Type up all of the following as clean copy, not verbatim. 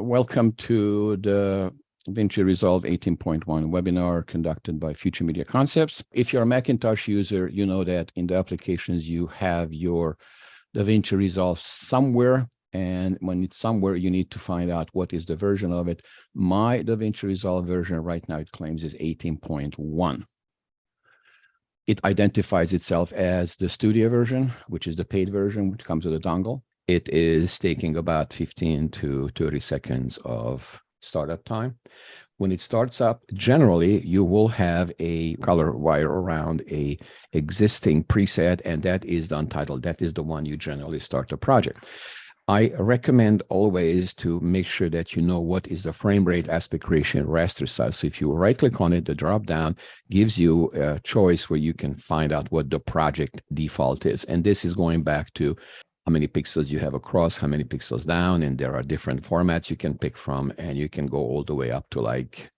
welcome to the DaVinci RESOLVE 18.1 webinar conducted by Future Media Concepts. If you're a Macintosh user, you know that in the applications, you have your DaVinci RESOLVE somewhere. And when it's somewhere, you need to find out what is the version of it. My DaVinci RESOLVE version right now, it claims is 18.1. It identifies itself as the studio version, which is the paid version, which comes with a dongle. It is taking about 15 to 30 seconds of startup time. When it starts up, generally, you will have a color wire around a existing preset, and that is the untitled. That is the one you generally start a project. I recommend always to make sure that you know what is the frame rate, aspect ratio, and raster size. So if you right-click on it, the drop-down gives you a choice where you can find out what the project default is. And this is going back to how many pixels you have across, how many pixels down, and there are different formats you can pick from, and you can go all the way up to like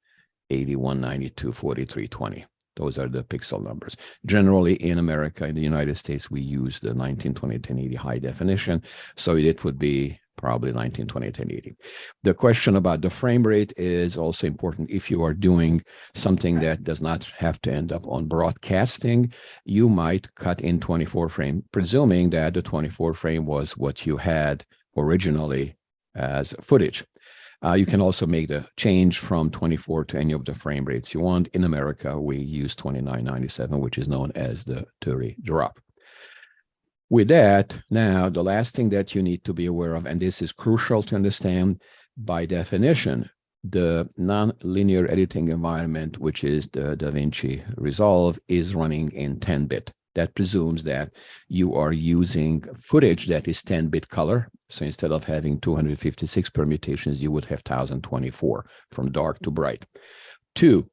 80, 192, 43, 20. Those are the pixel numbers. Generally, in America, in the United States, we use the 1920 1080 high definition, so it would be probably 1920 1080. The question about the frame rate is also important. If you are doing something that does not have to end up on broadcasting, you might cut in 24 frame, presuming that the 24 frame was what you had originally as footage. You can also make the change from 24 to any of the frame rates you want. In America, we use 2997, which is known as the 30 drop. With that, now, the last thing that you need to be aware of, and this is crucial to understand, by definition, the non-linear editing environment, which is the DaVinci RESOLVE, is running in 10-bit. That presumes that you are using footage that is 10-bit color. So instead of having 256 permutations, you would have 1024 from dark to bright. 2,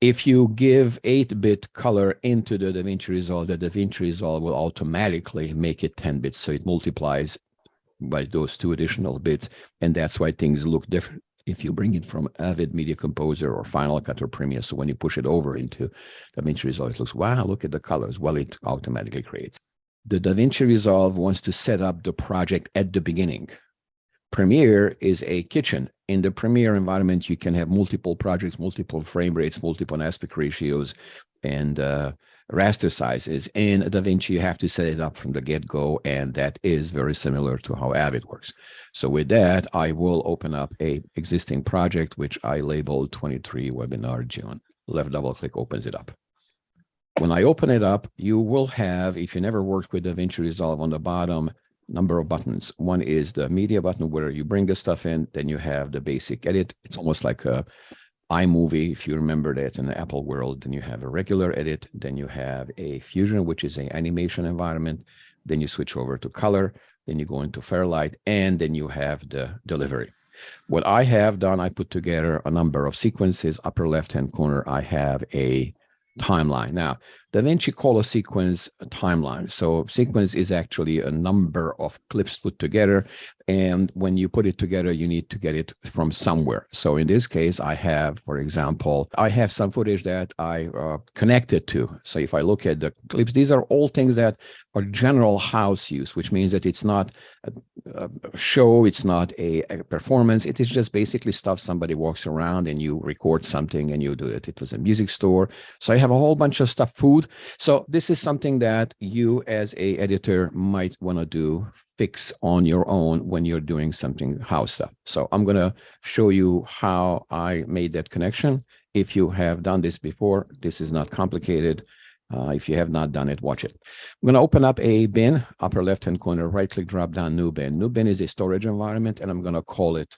if you give 8-bit color into the DaVinci RESOLVE, the DaVinci RESOLVE will automatically make it 10 bits. So it multiplies by those 2 additional bits. And that's why things look different if you bring it from Avid Media Composer or Final Cut or Premiere. So when you push it over into DaVinci RESOLVE, it looks, wow, look at the colors. Well, it automatically creates. The DaVinci RESOLVE wants to set up the project at the beginning. Premiere is a kitchen. In the Premiere environment, you can have multiple projects, multiple frame rates, multiple aspect ratios, and raster sizes. In DaVinci, you have to set it up from the get-go, and that is very similar to how Avid works. So with that, I will open up a existing project, which I labeled 23 Webinar June. Left double-click opens it up. When I open it up, you will have, if you never worked with DaVinci RESOLVE, on the bottom, number of buttons. One is the media button where you bring the stuff in. Then you have the basic edit. It's almost like a iMovie, if you remember that in the Apple world. Then you have a regular edit. Then you have a Fusion, which is an animation environment. Then you switch over to color. Then you go into Fairlight, and then you have the delivery. What I have done, I put together a number of sequences. Upper left-hand corner, I have a timeline. Now, DaVinci call a sequence a timeline. So sequence is actually a number of clips put together. And when you put it together, you need to get it from somewhere. So in this case, I have, for example, I have some footage that I connected to. So if I look at the clips, these are all things that are general house use, which means that it's not a show, it's not a performance. It is just basically stuff somebody walks around and you record something and you do it. It was a music store. So I have a whole bunch of stuff, food. So this is something that you as a editor might want to do, fix on your own when you're doing something house stuff. So I'm going to show you how I made that connection. If you have done this before, this is not complicated. If you have not done it, watch it. I'm going to open up a bin, upper left-hand corner, right-click, drop down, new bin. New bin is a storage environment, and I'm going to call it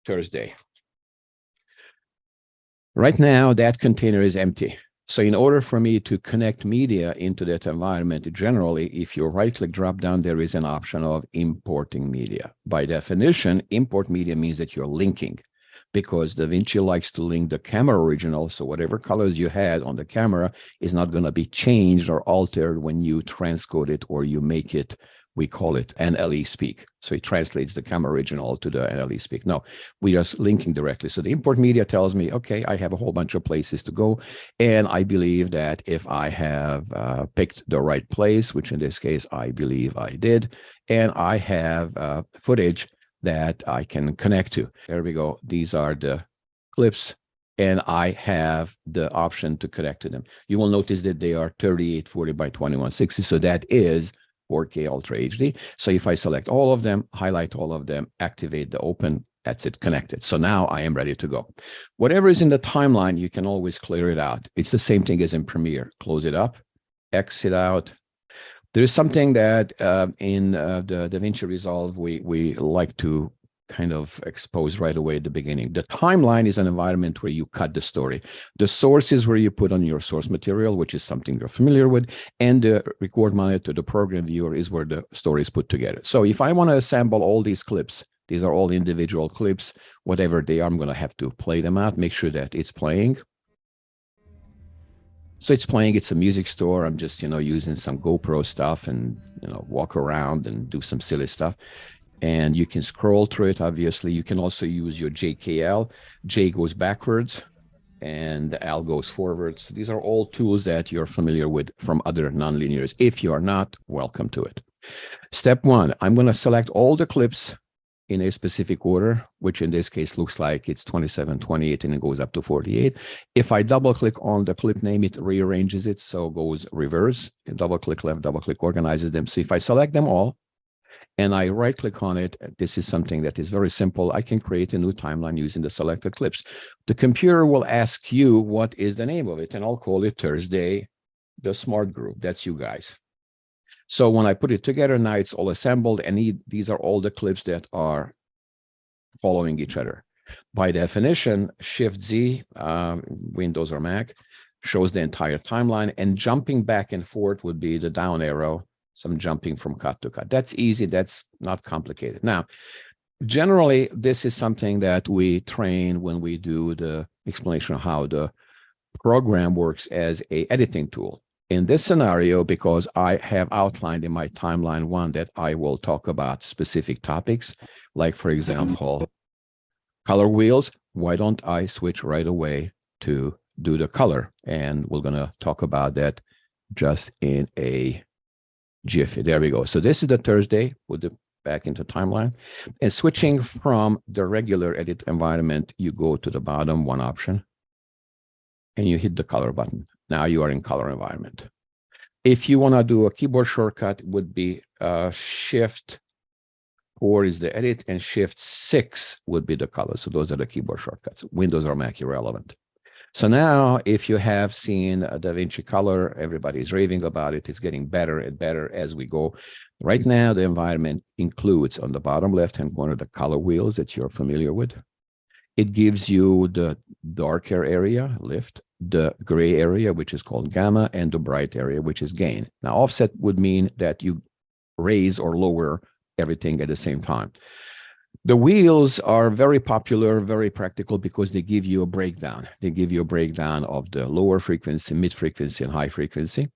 Thursday. Right now, that container is empty. So in order for me to connect media into that environment, generally, if you right-click, drop down, there is an option of importing media. By definition, import media means that you're linking, because DaVinci likes to link the camera original. So whatever colors you had on the camera is not going to be changed or altered when you transcode it or you make it, we call it NLE speak. So it translates the camera original to the NLE speak. No, we are linking directly. So the import media tells me, okay, I have a whole bunch of places to go. And I believe that if I have picked the right place, which in this case, I believe I did, and I have footage that I can connect to. There we go. These are the clips, and I have the option to connect to them. You will notice that they are 3840 by 2160. So that is 4K Ultra HD. So if I select all of them, highlight all of them, activate the open, that's it, connected. So now I am ready to go. Whatever is in the timeline, you can always clear it out. It's the same thing as in Premiere. Close it up, exit out. There is something that in the DaVinci Resolve, we like to kind of expose right away at the beginning. The timeline is an environment where you cut the story. The source is where you put on your source material, which is something you're familiar with. And the record monitor, the program viewer, is where the story is put together. So if I want to assemble all these clips, these are all individual clips, whatever they are, I'm going to have to play them out, make sure that it's playing. So it's playing, it's a music store. I'm just, using some GoPro stuff and, walk around and do some silly stuff. And you can scroll through it, obviously. You can also use your JKL. J goes backwards and L goes forwards. These are all tools that you're familiar with from other nonlinears. If you are not, welcome to it. Step one, I'm going to select all the clips in a specific order, which in this case looks like it's 27, 28, and it goes up to 48. If I double click on the clip name, it rearranges it, so it goes reverse. Double click left, double click organizes them. So if I select them all, and I right click on it, this is something that is very simple. I can create a new timeline using the selected clips. The computer will ask you what is the name of it, and I'll call it Thursday, the Smart Group. That's you guys. So when I put it together, now it's all assembled, and these are all the clips that are following each other. By definition, Shift-Z, Windows or Mac, shows the entire timeline, and jumping back and forth would be the down arrow, some jumping from cut to cut. That's easy. That's not complicated. Now, generally, this is something that we train when we do the explanation of how the program works as an editing tool. In this scenario, because I have outlined in my timeline one that I will talk about specific topics, like, for example, color wheels, why don't I switch right away to do the color? And we're going to talk about that just in a jiffy. There we go. So this is the Thursday. Put it back into timeline. And switching from the regular edit environment, you go to the bottom one option and you hit the color button. Now you are in color environment. If you want to do a keyboard shortcut, it would be Shift 4 is the edit, and Shift 6 would be the color. So those are the keyboard shortcuts. Windows or Mac, irrelevant. So now, if you have seen DaVinci Color, everybody's raving about it. It's getting better and better as we go. Right now, the environment includes on the bottom left-hand corner the color wheels that you're familiar with. It gives you the darker area, lift, the gray area, which is called gamma, and the bright area, which is gain. Now, offset would mean that you raise or lower everything at the same time. The wheels are very popular, very practical, because they give you a breakdown. They give you a breakdown of the lower frequency, mid frequency, and high frequency.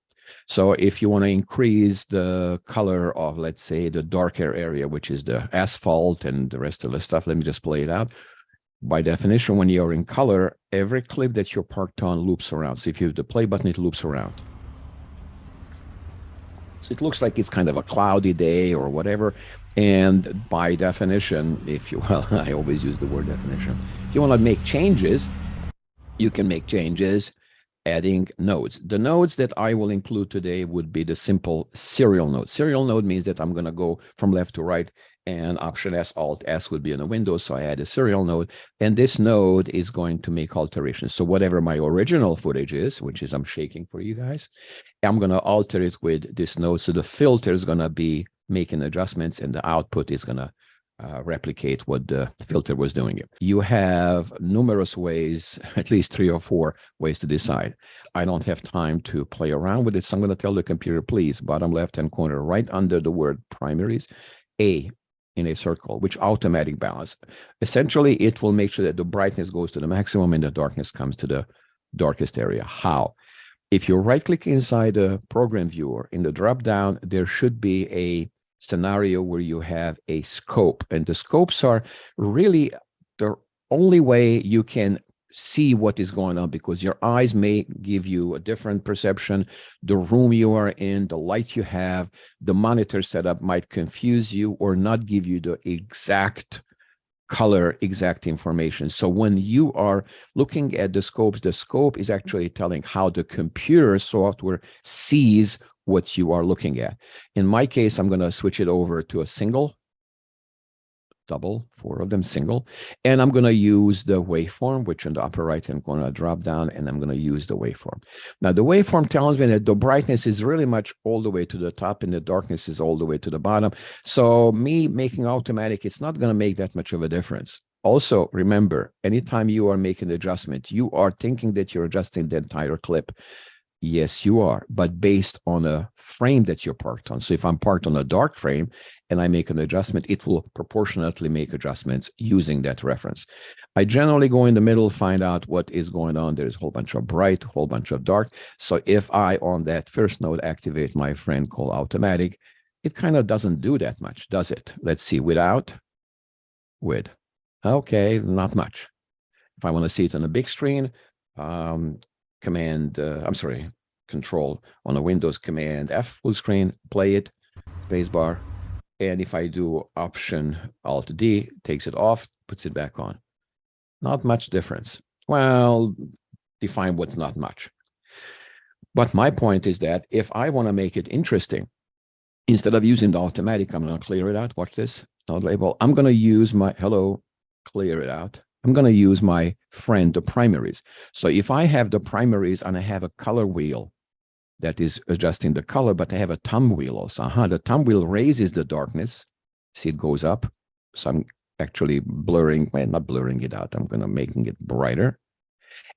So if you want to increase the color of, let's say, the darker area, which is the asphalt and the rest of the stuff, let me just play it out. By definition, when you're in color, every clip that you're parked on loops around. So if you hit the play button, it loops around. So it looks like it's kind of a cloudy day or whatever. And by definition, I always use the word definition. If you want to make changes, you can make changes adding nodes. The nodes that I will include today would be the simple serial node. Serial node means that I'm going to go from left to right, and Option S, Alt S would be in the window. So I add a serial node, and this node is going to make alterations. So whatever my original footage is, which is I'm shaking for you guys, I'm going to alter it with this node. So the filter is going to be making adjustments, and the output is going to replicate what the filter was doing. You have numerous ways, at least 3 or 4 ways to decide. I don't have time to play around with it, so I'm going to tell the computer, please, bottom left-hand corner, right under the word primaries, A in a circle, which automatic balance. Essentially, it will make sure that the brightness goes to the maximum and the darkness comes to the darkest area. How? If you right-click inside the program viewer, in the drop-down, there should be a scenario where you have a scope, and the scopes are really the only way you can see what is going on, because your eyes may give you a different perception. The room you are in, the light you have, the monitor setup might confuse you or not give you the exact color, exact information. So when you are looking at the scopes, the scope is actually telling how the computer software sees what you are looking at. In my case, I'm going to switch it over to a single, double, 4 of them, single, and I'm going to use the waveform, which in the upper right hand corner, drop down, and I'm going to use the waveform. Now, the waveform tells me that the brightness is really much all the way to the top and the darkness is all the way to the bottom. So me making automatic, it's not going to make that much of a difference. Also, remember, anytime you are making an adjustment, you are thinking that you're adjusting the entire clip. Yes, you are, but based on a frame that you're parked on. So if I'm parked on a dark frame and I make an adjustment, it will proportionately make adjustments using that reference. I generally go in the middle, find out what is going on. There's a whole bunch of bright, a whole bunch of dark. So if I, on that first node, activate my friend called automatic, it kind of doesn't do that much, does it? Let's see, without, with. Okay, not much. If I want to see it on a big screen, control on a Windows, Command F, full screen, play it, spacebar. And if I do Option Alt D, takes it off, puts it back on. Not much difference. Well, define what's not much. But my point is that if I want to make it interesting, instead of using the automatic, I'm going to clear it out. Watch this, node label. I'm going to use my, clear it out. I'm going to use my friend, the primaries. So if I have the primaries and I have a color wheel that is adjusting the color, but I have a thumb wheel also. The thumb wheel raises the darkness. See, it goes up. So I'm actually blurring, well, not blurring it out. I'm going to making it brighter.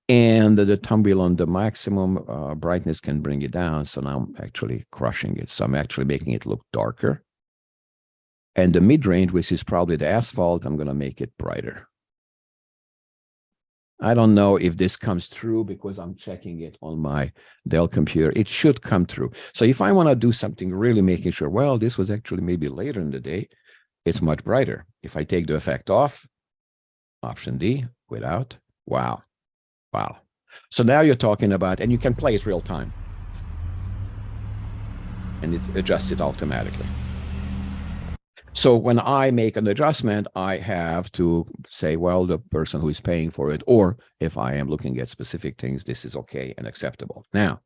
And the thumb wheel on the maximum brightness can bring it down. So now I'm actually crushing it. So I'm actually making it look darker. And the mid-range, which is probably the asphalt, I'm going to make it brighter. I don't know if this comes through because I'm checking it on my Dell computer. It should come through. So if I want to do something really making sure, well, this was actually maybe later in the day, it's much brighter. If I take the effect off, Option D, without, wow. So now you're talking about, and you can play it real time. And it adjusts it automatically. So when I make an adjustment, I have to say, well, the person who is paying for it, or if I am looking at specific things, this is okay and acceptable. Now,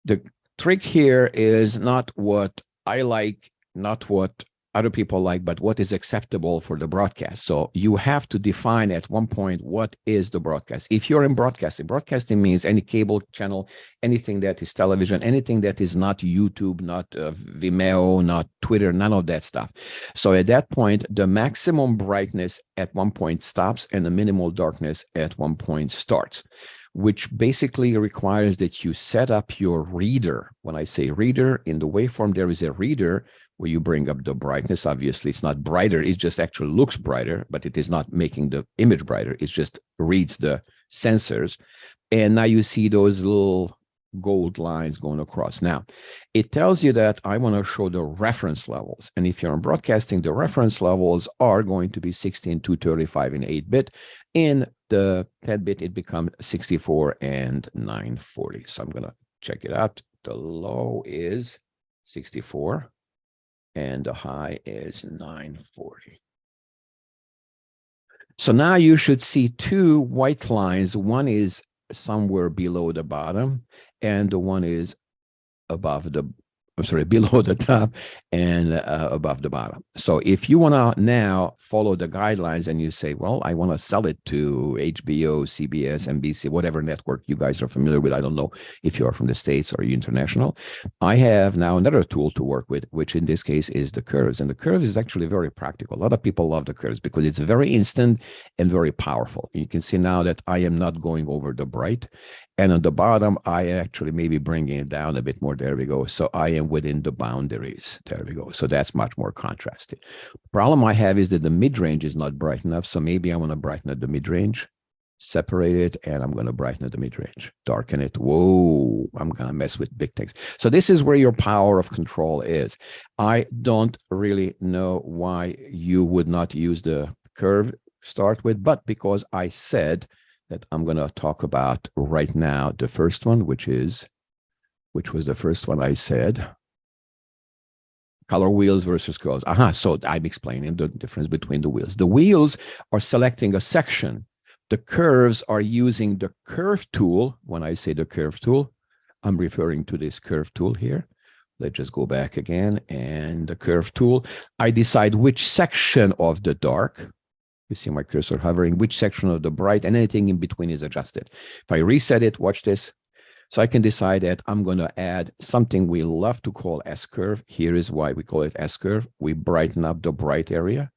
the trick here is not what I like, not what other people like, but what is acceptable for the broadcast. So you have to define at one point, what is the broadcast? If you're in broadcasting means any cable channel, anything that is television, anything that is not YouTube, not Vimeo, not Twitter, none of that stuff. So at that point, the maximum brightness at one point stops and the minimal darkness at one point starts, which basically requires that you set up your reader. When I say reader, in the waveform, there is a reader where you bring up the brightness. Obviously, it's not brighter. It just actually looks brighter, but it is not making the image brighter. It just reads the sensors. And now you see those little gold lines going across. Now, it tells you that I want to show the reference levels. And if you're on broadcasting, the reference levels are going to be 16, 235 in 8-bit. In the 10-bit, it becomes 64 and 940. So I'm going to check it out. The low is 64. And the high is 940. So now you should see two white lines. One is somewhere below the bottom, and the one is above the, below the top and above the bottom. So if you want to now follow the guidelines and you say, well, I want to sell it to HBO, CBS, NBC, whatever network you guys are familiar with. I don't know if you are from the States or international. I have now another tool to work with, which in this case is the curves. And the curves is actually very practical. A lot of people love the curves because it's very instant and very powerful. You can see now that I am not going over the bright. And on the bottom, I actually maybe bringing it down a bit more. There we go. So I am within the boundaries. There we go. So that's much more contrasted. The problem I have is that the mid-range is not bright enough. So maybe I want to brighten up the mid-range, separate it, and I'm going to brighten up the mid-range, darken it. Whoa, I'm going to mess with big things. So this is where your power of control is. I don't really know why you would not use the curve start with, but because I said that I'm going to talk about right now. The first one, which was the first one I said, color wheels versus curves. So I'm explaining the difference between the wheels. The wheels are selecting a section. The curves are using the curve tool. When I say the curve tool, I'm referring to this curve tool here. Let's just go back again. And the curve tool, I decide which section of the dark, you see my cursor hovering, which section of the bright, and anything in between is adjusted. If I reset it, watch this. So I can decide that I'm going to add something we love to call S-curve. Here is why we call it S-curve. We brighten up the bright area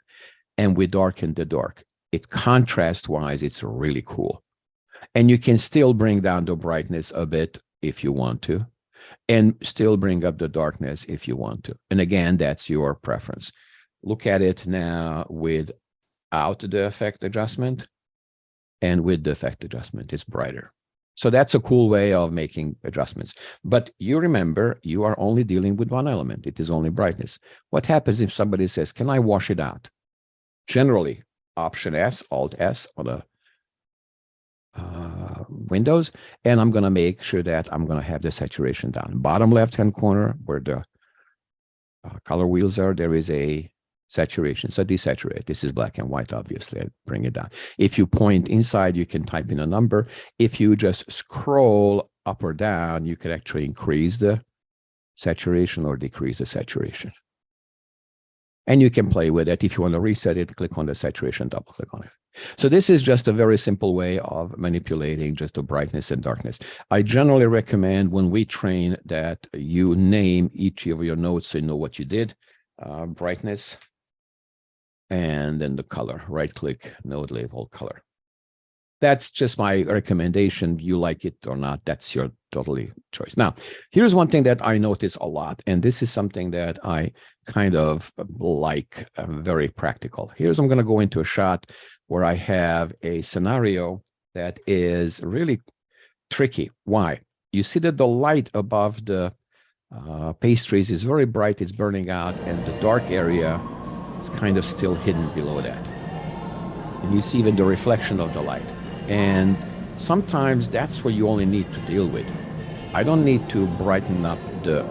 and we darken the dark. It contrast-wise, it's really cool. And you can still bring down the brightness a bit if you want to, and still bring up the darkness if you want to. And again, that's your preference. Look at it now without the effect adjustment, and with the effect adjustment, it's brighter. So that's a cool way of making adjustments. But you remember, you are only dealing with one element. It is only brightness. What happens if somebody says, can I wash it out? Generally, Option S, Alt S on the Windows, and I'm going to make sure that I'm going to have the saturation down. Bottom left-hand corner, where the color wheels are, there is a saturation. So desaturate. This is black and white, obviously. I bring it down. If you point inside, you can type in a number. If you just scroll up or down, you can actually increase the saturation or decrease the saturation. And you can play with it. If you want to reset it, click on the saturation, double click on it. So this is just a very simple way of manipulating just the brightness and darkness. I generally recommend when we train that you name each of your nodes so you know what you did. Brightness, and then the color. Right click, node label, color. That's just my recommendation. You like it or not, that's your totally choice. Now, here's one thing that I notice a lot, and this is something that I kind of like, very practical. I'm going to go into a shot where I have a scenario that is really tricky. Why? You see that the light above the pastries is very bright, it's burning out, and the dark area is kind of still hidden below that. And you see even the reflection of the light. And sometimes that's what you only need to deal with. I don't need to brighten up the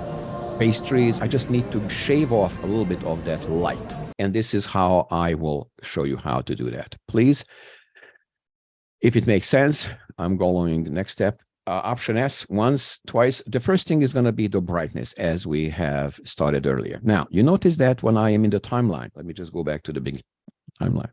pastries. I just need to shave off a little bit of that light. And this is how I will show you how to do that. Please, if it makes sense, I'm going the next step. Option S, once, twice. The first thing is going to be the brightness, as we have started earlier. Now, you notice that when I am in the timeline, let me just go back to the big timeline.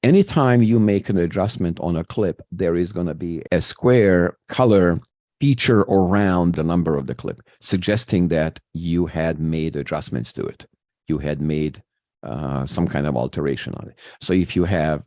Anytime you make an adjustment on a clip, there is going to be a square color feature around the number of the clip, suggesting that you had made adjustments to it. You had made some kind of alteration on it. So if you have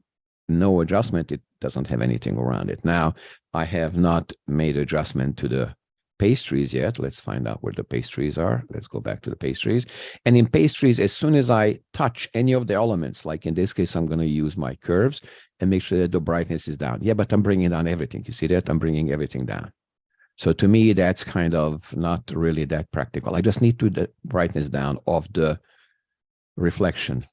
no adjustment, it doesn't have anything around it. Now, I have not made adjustment to the pastries yet. Let's find out where the pastries are. Let's go back to the pastries. And in pastries, as soon as I touch any of the elements, like in this case, I'm going to use my curves and make sure that the brightness is down. Yeah, but I'm bringing down everything. You see that? I'm bringing everything down. So to me, that's kind of not really that practical. I just need to the brightness down of the reflection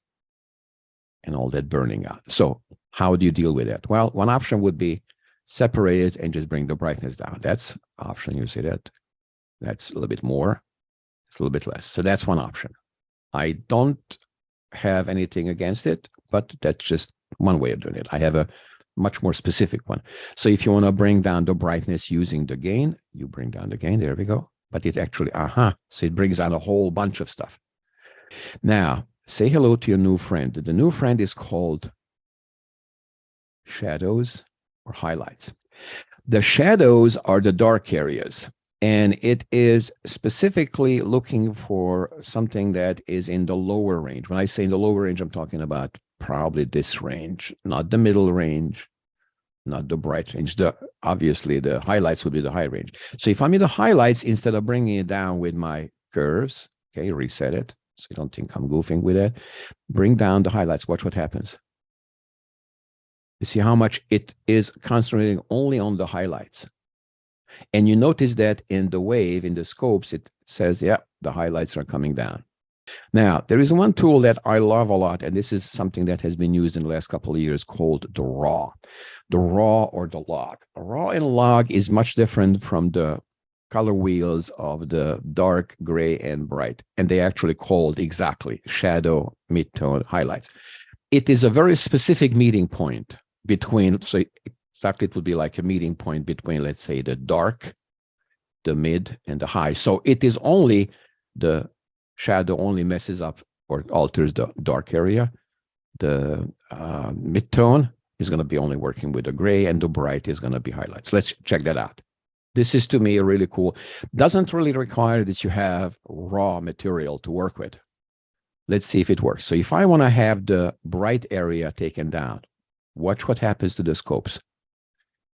and all that burning out. So how do you deal with that? Well, one option would be separate it and just bring the brightness down. That's option. You see that? That's a little bit more. It's a little bit less. So that's one option. I don't have anything against it, but that's just one way of doing it. I have a much more specific one. So if you want to bring down the brightness using the gain, you bring down the gain. There we go. But it actually, so it brings down a whole bunch of stuff. Now, say hello to your new friend. The new friend is called shadows or highlights. The shadows are the dark areas, and it is specifically looking for something that is in the lower range. When I say in the lower range, I'm talking about probably this range, not the middle range, not the bright range. Obviously, the highlights would be the high range. So if I'm in the highlights, instead of bringing it down with my curves, okay, reset it, so you don't think I'm goofing with it, bring down the highlights. Watch what happens. You see how much it is concentrating only on the highlights. And you notice that in the wave, in the scopes, it says, yeah, the highlights are coming down. Now, there is one tool that I love a lot, and this is something that has been used in the last couple of years called the raw. The raw or the log. A raw and log is much different from the color wheels of the dark, gray, and bright. And they actually called exactly shadow, midtone, highlights. It is a very specific meeting point between, so exactly it would be like a meeting point between, let's say, the dark, the mid, and the high. So it is only the shadow only messes up or alters the dark area. The midtone is going to be only working with the gray, and the bright is going to be highlights. Let's check that out. This is, to me, really cool. Doesn't really require that you have raw material to work with. Let's see if it works. So if I want to have the bright area taken down, watch what happens to the scopes.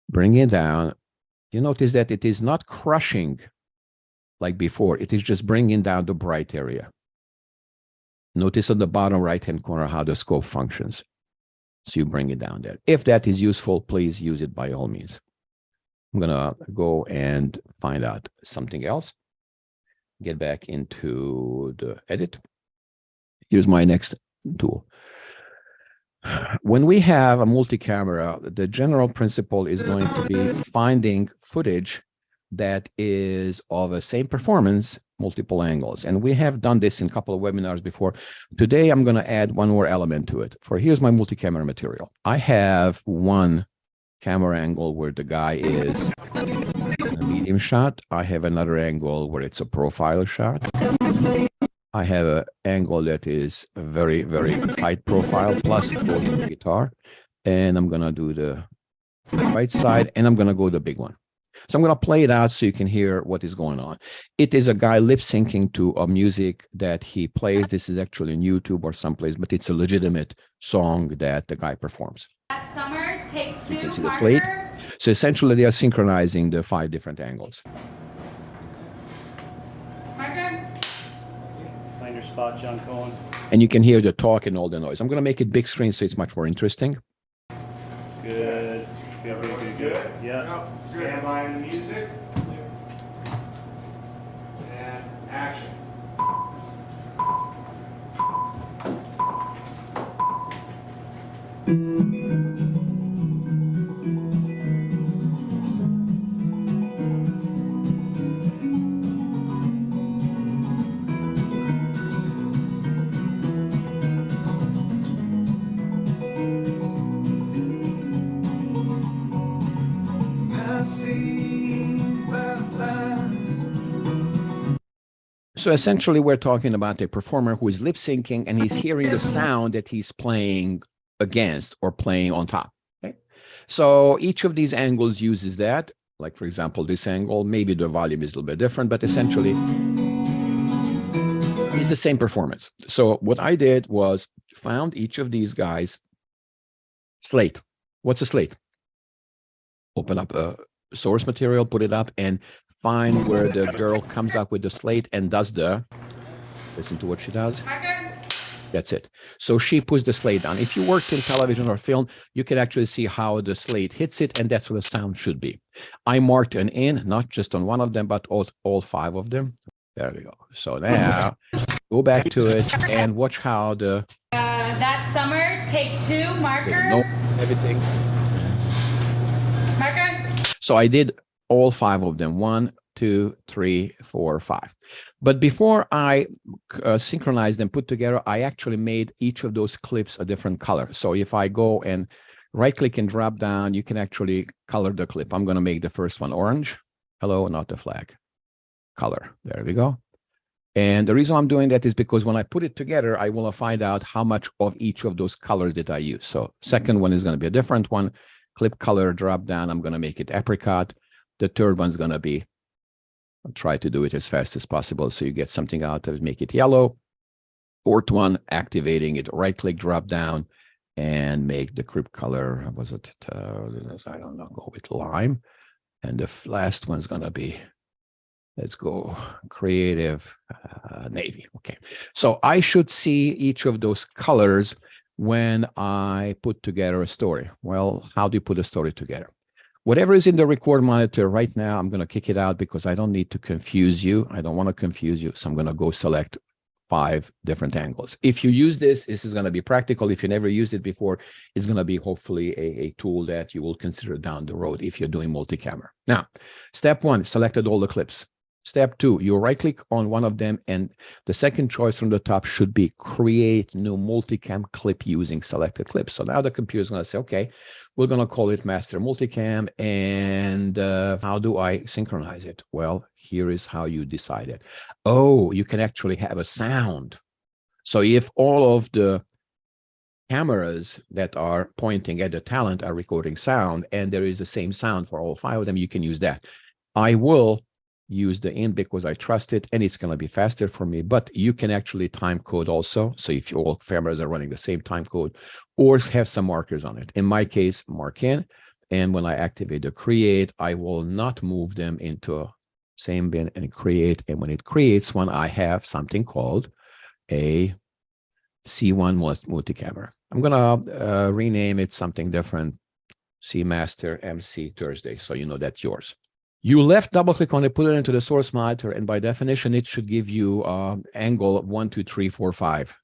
Bring it down. You notice that it is not crushing like before. It is just bringing down the bright area. Notice on the bottom right-hand corner how the scope functions. So you bring it down there. If that is useful, please use it by all means. I'm going to go and find out something else. Get back into the edit. Here's my next tool. When we have a multi-camera, the general principle is going to be finding footage that is of the same performance, multiple angles. And we have done this in a couple of webinars before. Today, I'm going to add one more element to it. Here's my multi-camera material. I have one camera angle where the guy is in a medium shot. I have another angle where it's a profile shot. I have an angle that is a very, very tight profile, plus holding the guitar. And I'm going to do the right side, and I'm going to go the big one. So I'm going to play it out so you can hear what is going on. It is a guy lip syncing to a music that he plays. This is actually on YouTube or someplace, but it's a legitimate song that the guy performs. That summer, take two, you can see the slate. So essentially, they are synchronizing the 5 different angles. Marker. Find your spot, John Cohen. And you can hear the talk and all the noise. I'm going to make it big screen so it's much more interesting. Good. Good. Yeah. Stand by in the music. And action. So essentially, we're talking about a performer who is lip syncing and he's hearing the sound that he's playing against or playing on top. Okay? So each of these angles uses that. Like, for example, this angle, maybe the volume is a little bit different, but essentially it's the same performance. So what I did was found each of these guys slate. What's a slate? Open up a source material, put it up, and find where the girl comes up with the slate and does the, listen to what she does. That's it. So she puts the slate down. If you worked in television or film, you can actually see how the slate hits it, and that's what the sound should be. I marked an in, not just on one of them, but all 5 of them. There we go. So now go back to it and watch how the... that summer, take 2, marker. No, everything. Marker. So I did all 5 of them, 1, 2, 3, 4, 5. But before I synchronize them, put together, I actually made each of those clips a different color. So if I go and right click and drop down, you can actually color the clip. I'm going to make the first one orange. Hello, not the flag. Color. There we go. And the reason I'm doing that is because when I put it together, I want to find out how much of each of those colors did I use. So second one is going to be a different one. Clip color, drop down. I'm going to make it apricot. The third one's going to be, I'll try to do it as fast as possible so you get something out of it, make it yellow. Fourth one, activating it, right click, drop down, and make the clip color, was it, I don't know, go with lime. And the last one's going to be, let's go creative navy. Okay. So I should see each of those colors when I put together a story. Well, how do you put a story together? Whatever is in the record monitor right now, I'm going to kick it out because I don't need to confuse you. I don't want to confuse you. So I'm going to go select 5 different angles. If you use this, this is going to be practical. If you never used it before, it's going to be hopefully a tool that you will consider down the road if you're doing multi-camera. Now, step 1, selected all the clips. Step 2, you right-click on one of them, and the second choice from the top should be create new multicam clip using selected clips. So now the computer is going to say, okay, we're going to call it master multicam, and how do I synchronize it? Well, here is how you decide it. Oh, you can actually have a sound. So if all of the cameras that are pointing at the talent are recording sound, and there is the same sound for all 5 of them, you can use that. I will use the in because I trust it, and it's going to be faster for me, but you can actually time code also. So if all cameras are running the same time code, or have some markers on it. In my case, mark in, and when I activate the create, I will not move them into a same bin and create. And when it creates one, I have something called a C1 multi-camera. I'm going to rename it something different, C Master MC Thursday, so you know that's yours. You left double click on it, put it into the source monitor, and by definition, it should give you angle 1, 2, 3, 4, 5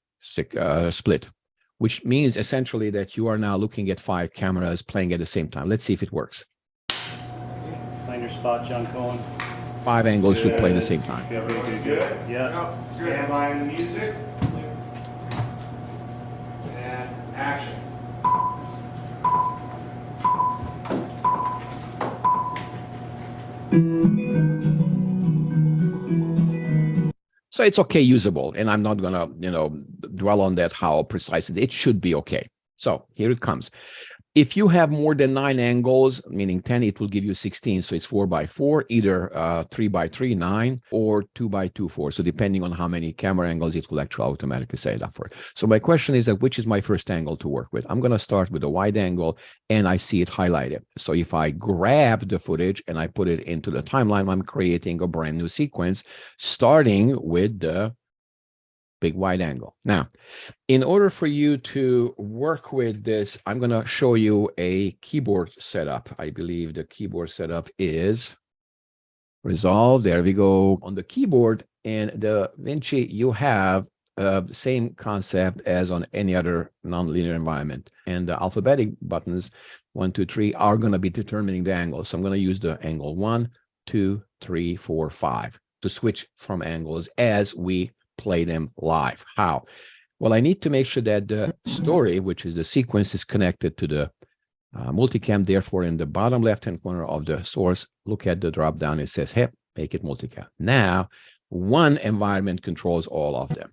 split, which means essentially that you are now looking at 5 cameras playing at the same time. Let's see if it works. Find your spot, John Cohen. 5 angles should play at the same time. Good, Looks good. Yeah. Stand by music. And action. So it's okay, usable, and I'm not gonna, dwell on that how precise it should be okay. So here it comes. If you have more than 9 angles, meaning 10, it will give you 16. So it's 4 by 4, either 3 by 3, 9, or 2 by 2, 4. So depending on how many camera angles, it will actually automatically set it up for it. So my question is that which is my first angle to work with? I'm going to start with a wide angle, and I see it highlighted. So if I grab the footage and I put it into the timeline, I'm creating a brand new sequence, starting with the big wide angle. Now, in order for you to work with this, I'm going to show you a keyboard setup. I believe the keyboard setup is Resolve. There we go. On the keyboard and the DaVinci, you have the same concept as on any other nonlinear environment. And the alphabetic buttons, 1, 2, 3, are going to be determining the angle. So I'm going to use the angle 1, 2, 3, 4, 5 to switch from angles as we play them live. How? Well, I need to make sure that the story, which is the sequence, is connected to the multicam. Therefore, in the bottom left-hand corner of the source, look at the drop down. It says, hey, make it multicam. Now, one environment controls all of them.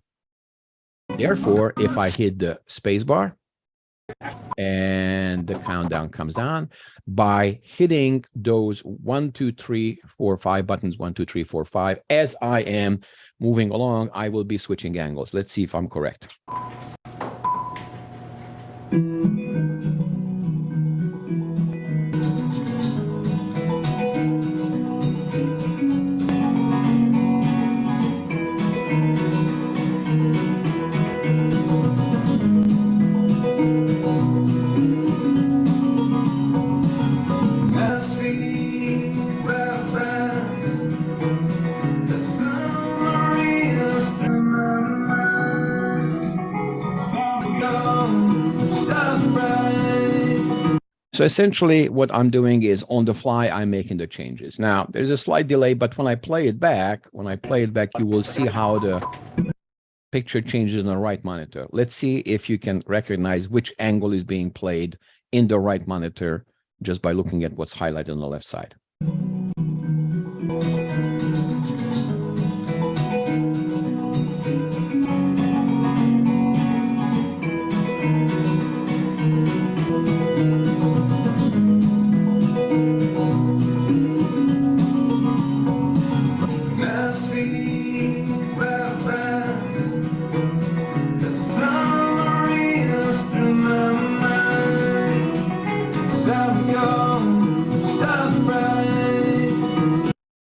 Therefore, if I hit the space bar and the countdown comes down, by hitting those 1, 2, 3, 4, 5 buttons, 1, 2, 3, 4, 5, as I am moving along, I will be switching angles. Let's see if I'm correct. So essentially what I'm doing is on the fly, I'm making the changes. Now there's a slight delay, but when I play it back, you will see how the picture changes on the right monitor. Let's see if you can recognize which angle is being played in the right monitor just by looking at what's highlighted on the left side.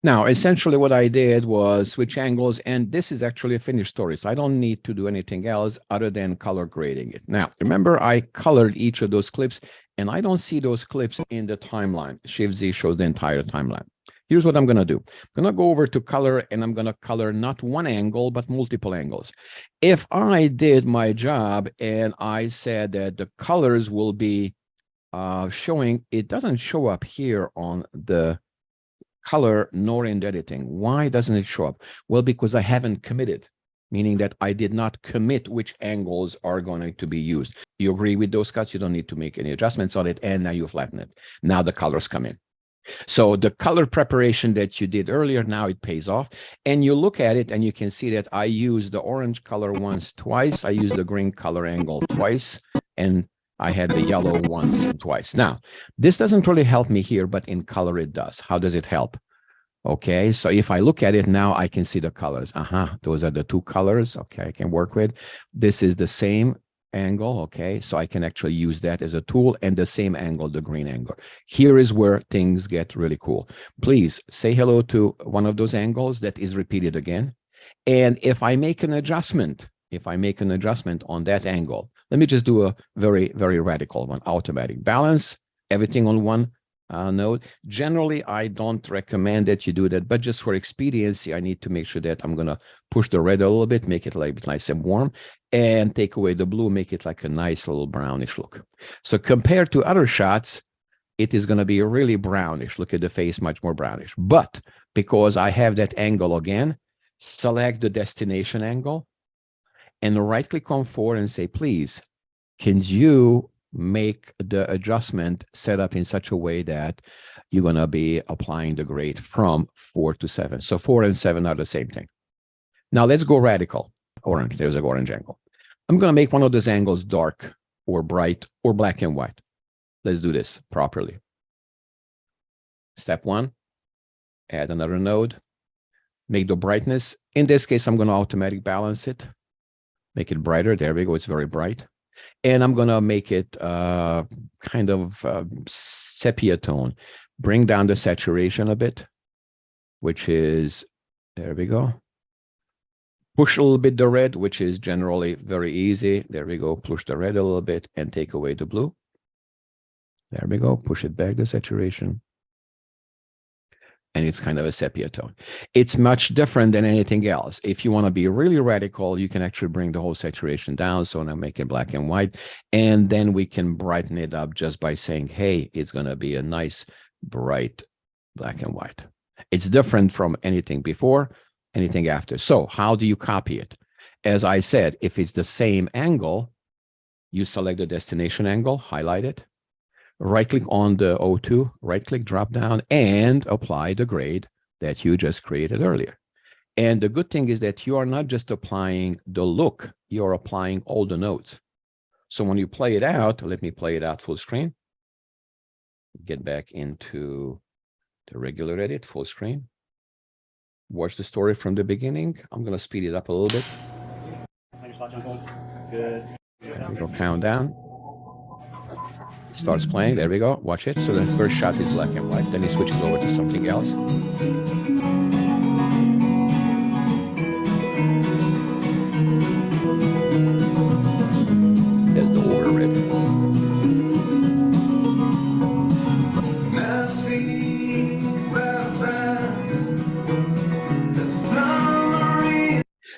Now, essentially what I did was switch angles, and this is actually a finished story. So I don't need to do anything else other than color grading it. Now, remember I colored each of those clips, and I don't see those clips in the timeline. Shift Z shows the entire timeline. Here's what I'm going to do. I'm going to go over to color, and I'm going to color not one angle, but multiple angles. If I did my job and I said that the colors will be showing, it doesn't show up here on the color nor in the editing. Why doesn't it show up? Well, because I haven't committed, meaning that I did not commit which angles are going to be used. You agree with those cuts? You don't need to make any adjustments on it, and now you flatten it. Now the colors come in. So the color preparation that you did earlier, now it pays off. And you look at it and you can see that I use the orange color once, twice. I use the green color angle twice. And I had the yellow once and twice. Now, this doesn't really help me here, but in color it does. How does it help? Okay, so if I look at it now, I can see the colors. Those are the two colors. Okay, I can work with. This is the same angle. Okay, so I can actually use that as a tool, and the same angle, the green angle. Here is where things get really cool. Please say hello to one of those angles that is repeated again. And if I make an adjustment, on that angle, let me just do a very, very radical one. Automatic balance, everything on one node. Generally, I don't recommend that you do that, but just for expediency, I need to make sure that I'm going to push the red a little bit, make it a little bit nice and warm, and take away the blue, make it like a nice little brownish look. So compared to other shots, it is going to be really brownish. Look at the face, much more brownish. But because I have that angle again, select the destination angle and right-click on 4 and say, please, can you make the adjustment set up in such a way that you're going to be applying the grade from 4 to 7. So 4 and 7 are the same thing. Now let's go radical. Orange, there's an orange angle. I'm going to make one of those angles dark or bright or black and white. Let's do this properly. Step 1, add another node, make the brightness. In this case, I'm going to automatic balance it, make it brighter. There we go. It's very bright. And I'm going to make it kind of sepia tone. Bring down the saturation a bit, which is, there we go. Push a little bit the red, which is generally very easy. There we go. Push the red a little bit and take away the blue. There we go. Push it back, the saturation. And it's kind of a sepia tone. It's much different than anything else. If you want to be really radical, you can actually bring the whole saturation down. So now make it black and white. And then we can brighten it up just by saying, hey, it's going to be a nice, bright black and white. It's different from anything before, anything after. So how do you copy it? As I said, if it's the same angle, you select the destination angle, highlight it. Right-click on the O2, right-click, drop down, and apply the grade that you just created earlier. And the good thing is that you are not just applying the look, you're applying all the nodes. So when you play it out, let me play it out full screen. Get back into the regular edit, full screen. Watch the story from the beginning. I'm going to speed it up a little bit. Find your spot, John Cohen. Good. There we go, countdown. Starts playing, there we go, watch it. So the first shot is black and white, then he switches over to something else. There's the over red.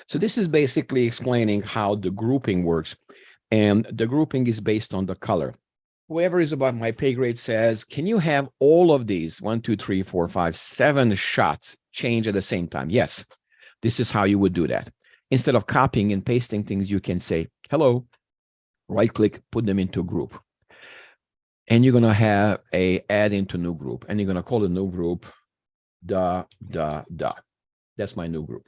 So this is basically explaining how the grouping works. And the grouping is based on the color. Whoever is above my pay grade says, can you have all of these 1, 2, 3, 4, 5, 7 shots change at the same time? Yes, this is how you would do that. Instead of copying and pasting things, you can say, hello, right click, put them into a group. And you're going to have a add into new group. And you're going to call the new group da. That's my new group.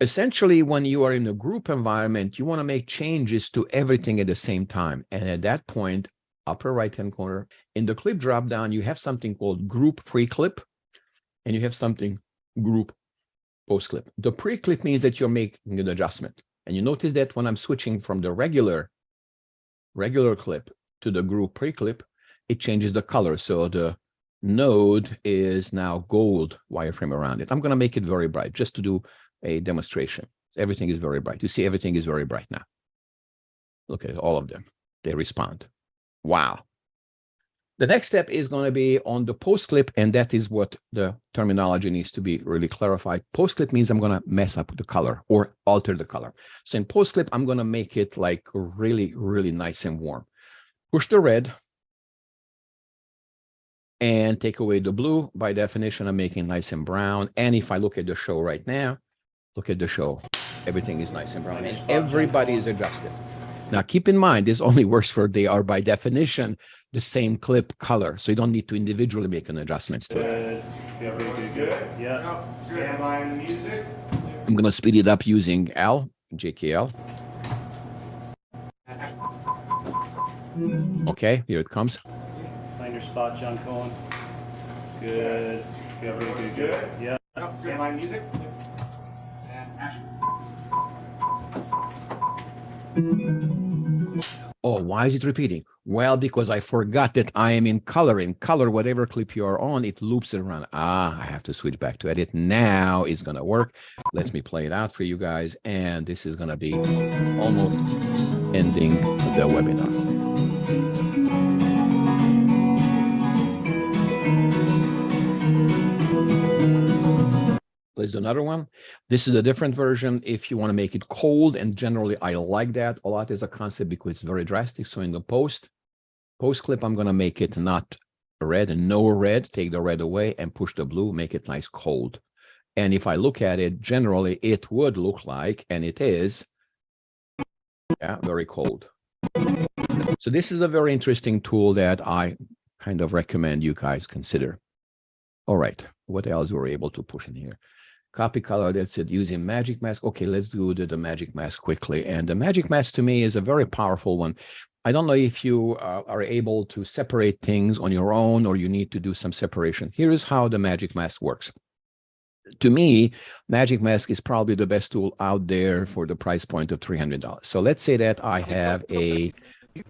Essentially, when you are in a group environment, you want to make changes to everything at the same time. And at that point, upper right-hand corner, in the clip drop-down, you have something called group pre-clip, and you have something group post-clip. The pre-clip means that you're making an adjustment. And you notice that when I'm switching from the regular clip to the group pre-clip, it changes the color. So the node is now gold wireframe around it. I'm going to make it very bright just to do a demonstration. Everything is very bright. You see, everything is very bright now. Look at all of them. They respond. Wow. The next step is going to be on the post clip, and that is what the terminology needs to be really clarified. Post clip means I'm going to mess up the color or alter the color. So in post clip, I'm going to make it like really, really nice and warm. Push the red and take away the blue. By definition, I'm making nice and brown. And if I look at the show right now, look at the show. Everything is nice and brown, and everybody is adjusted. Now, keep in mind, this only works for they are by definition the same clip color, so you don't need to individually make an adjustments to it. Good. Good. Yeah. Stand by music. I'm going to speed it up using JKL. Okay, here it comes. Find your spot, John Cohen. Good. Good. Yeah. Stand by music. And action. Oh, why is it repeating? Well, because I forgot that I am in color. In color, whatever clip you are on, it loops it around. Ah, I have to switch back to edit. Now it's going to work. Let me play it out for you guys. And this is going to be almost ending the webinar. Let's do another one. This is a different version if you want to make it cold, and generally I like that a lot as a concept because it's very drastic. So in the post clip, I'm going to make it not red and no red, take the red away and push the blue, make it nice cold. And if I look at it, generally it would look like, and it is, yeah, very cold. So this is a very interesting tool that I kind of recommend you guys consider. All right, what else were we able to push in here? Copy color, that's it, using Magic Mask. Okay, let's do the Magic Mask quickly. And the Magic Mask to me is a very powerful one. I don't know if you are able to separate things on your own or you need to do some separation. Here is how the Magic Mask works. To me, Magic Mask is probably the best tool out there for the price point of $300. So let's say that I have a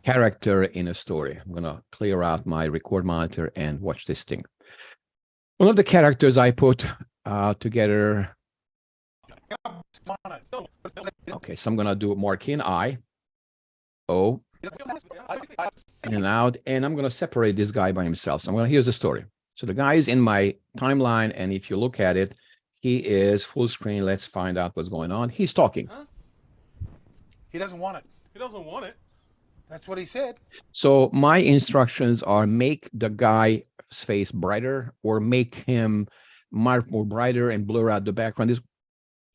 character in a story. I'm going to clear out my record monitor and watch this thing. One of the characters I put together. Okay, so I'm going to do marking I, O, in and out, and I'm going to separate this guy by himself. So I'm going to, here's the story. So the guy is in my timeline, and if you look at it, he is full screen. Let's find out what's going on. He's talking. Huh? He doesn't want it. He doesn't want it. That's what he said. So my instructions are make the guy's face brighter or make him more brighter and blur out the background. There's a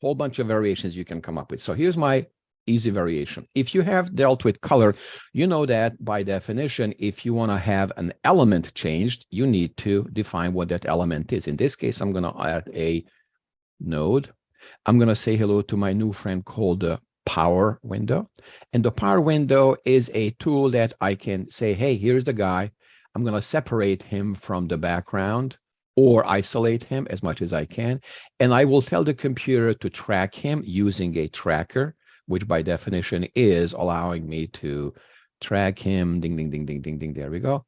whole bunch of variations you can come up with. So here's my easy variation. If you have dealt with color, you know that by definition, if you want to have an element changed, you need to define what that element is. In this case, I'm going to add a node. I'm going to say hello to my new friend called the power window. And the power window is a tool that I can say, hey, here's the guy. I'm going to separate him from the background or isolate him as much as I can. And I will tell the computer to track him using a tracker, which by definition is allowing me to track him. Ding, ding, ding, ding, ding, ding. There we go.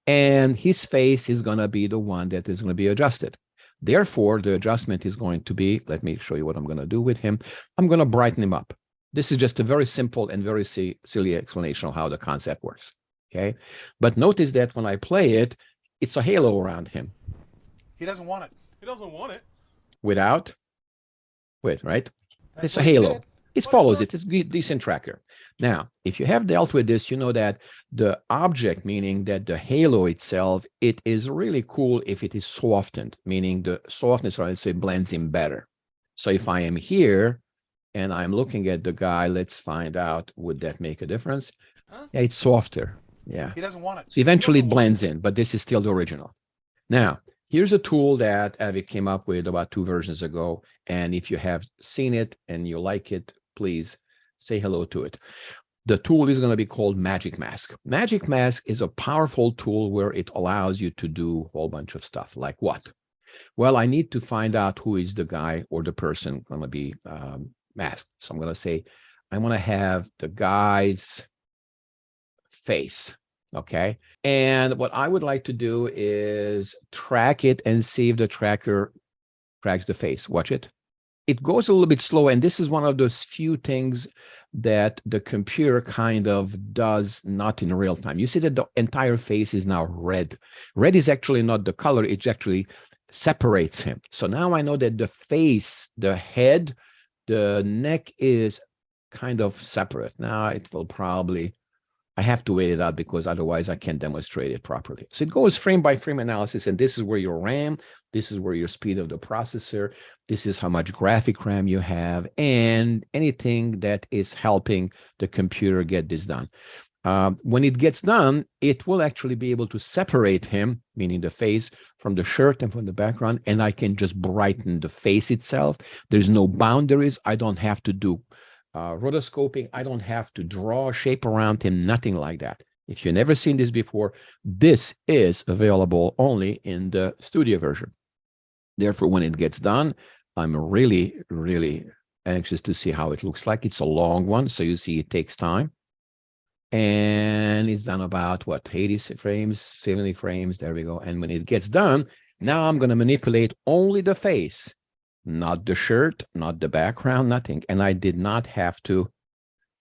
And his face is going to be the one that is going to be adjusted. Therefore, the adjustment is going to be, let me show you what I'm going to do with him. I'm going to brighten him up. This is just a very simple and very silly explanation of how the concept works. Okay. But notice that when I play it, it's a halo around him. He doesn't want it. He doesn't want it. Without, right? That's It's a what he halo. said. It follows it. It's a decent tracker. Now, if you have dealt with this, you know that the object, meaning that the halo itself, it is really cool if it is softened, meaning the softness, right? So it blends in better. So if I am here and I'm looking at the guy, let's find out, would that make a difference? Huh? Yeah, it's softer. Yeah. He doesn't want it. So eventually it blends in, but this is still the original. Now, here's a tool that Avi came up with about 2 versions ago. And if you have seen it and you like it, please say hello to it. The tool is going to be called Magic Mask. Magic Mask is a powerful tool where it allows you to do a whole bunch of stuff. Like what? Well, I need to find out who is the guy or the person going to be masked. So I'm going to say, I want to have the guy's face. Okay. And what I would like to do is track it and see if the tracker tracks the face. Watch it. It goes a little bit slow. And this is one of those few things that the computer kind of does not in real time. You see that the entire face is now red. Red is actually not the color, it actually separates him. So now I know that the face, the head, the neck is kind of separate. Now it will probably, I have to wait it out because otherwise I can't demonstrate it properly. So it goes frame by frame analysis, and this is where your RAM, this is where your speed of the processor, this is how much graphic RAM you have, and anything that is helping the computer get this done. When it gets done, it will actually be able to separate him, meaning the face, from the shirt and from the background, and I can just brighten the face itself. There's no boundaries. I don't have to do rotoscoping. I don't have to draw a shape around him, nothing like that. If you've never seen this before, this is available only in the studio version. Therefore, when it gets done, I'm really, really anxious to see how it looks like. It's a long one, so you see it takes time. And it's done about, what, 80 frames, 70 frames, there we go. And when it gets done, now I'm going to manipulate only the face, not the shirt, not the background, nothing. And I did not have to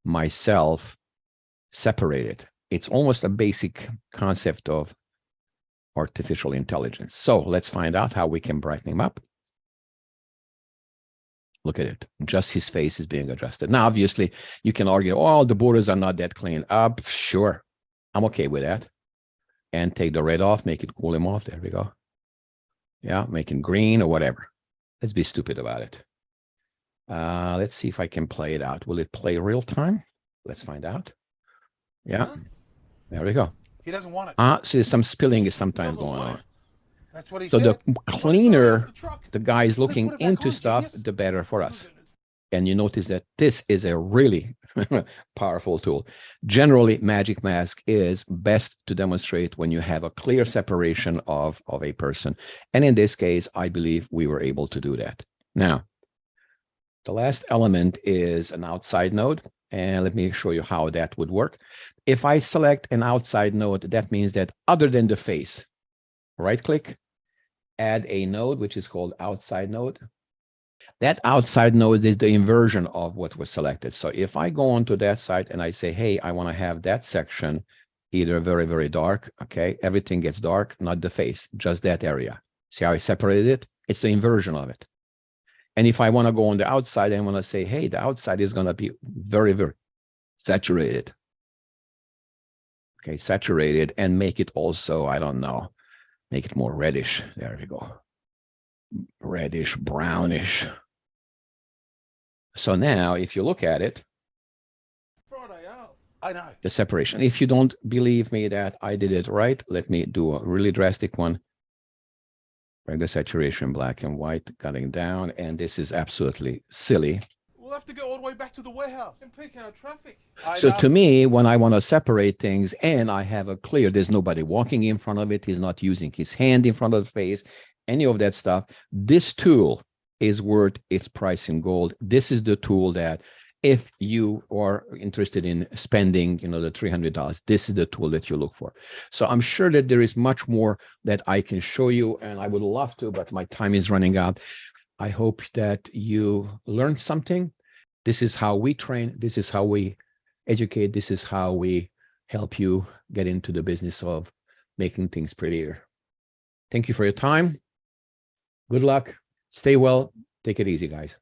myself separate it. It's almost a basic concept of artificial intelligence. So let's find out how we can brighten him up. Look at it. Just his face is being adjusted. Now, obviously, you can argue, oh, the borders are not that clean. Sure. I'm okay with that. And take the red off, make it cool him off. There we go. Yeah, make it green or whatever. Let's be stupid about it. Let's see if I can play it out. Will it play real time? Let's find out. Yeah. There we go. He doesn't want it. So some spilling is sometimes going on. That's what he So said. the cleaner the guy is Put looking it back into on, stuff, genius. the better for us. And you notice that this is a really powerful tool. Generally, Magic Mask is best to demonstrate when you have a clear separation of a person. And in this case, I believe we were able to do that. Now, the last element is an outside node. And let me show you how that would work. If I select an outside node, that means that other than the face, right-click, add a node, which is called outside node. That outside node is the inversion of what was selected. So if I go onto that site and I say, hey, I want to have that section either very, very dark, okay, everything gets dark, not the face, just that area. See how I separated it? It's the inversion of it. And if I want to go on the outside and want to say, hey, the outside is going to be very, very saturated. Okay, saturated, and make it also, I don't know, make it more reddish. There we go. Reddish, brownish. So now, if you look at it, I know. the separation. If you don't believe me that I did it right, let me do a really drastic one. Bring the saturation black and white, cutting down, and this is absolutely silly. We'll have to go all the way back to the warehouse and pick our traffic. So to me, when I want to separate things and I have a clear, there's nobody walking in front of it, he's not using his hand in front of the face, any of that stuff, this tool is worth its price in gold. This is the tool that if you are interested in spending, you know, the $300, this is the tool that you look for. So I'm sure that there is much more that I can show you, and I would love to, but my time is running out. I hope that you learned something. This is how we train. This is how we educate. This is how we help you get into the business of making things prettier. Thank you for your time. Good luck. Stay well. Take it easy, guys.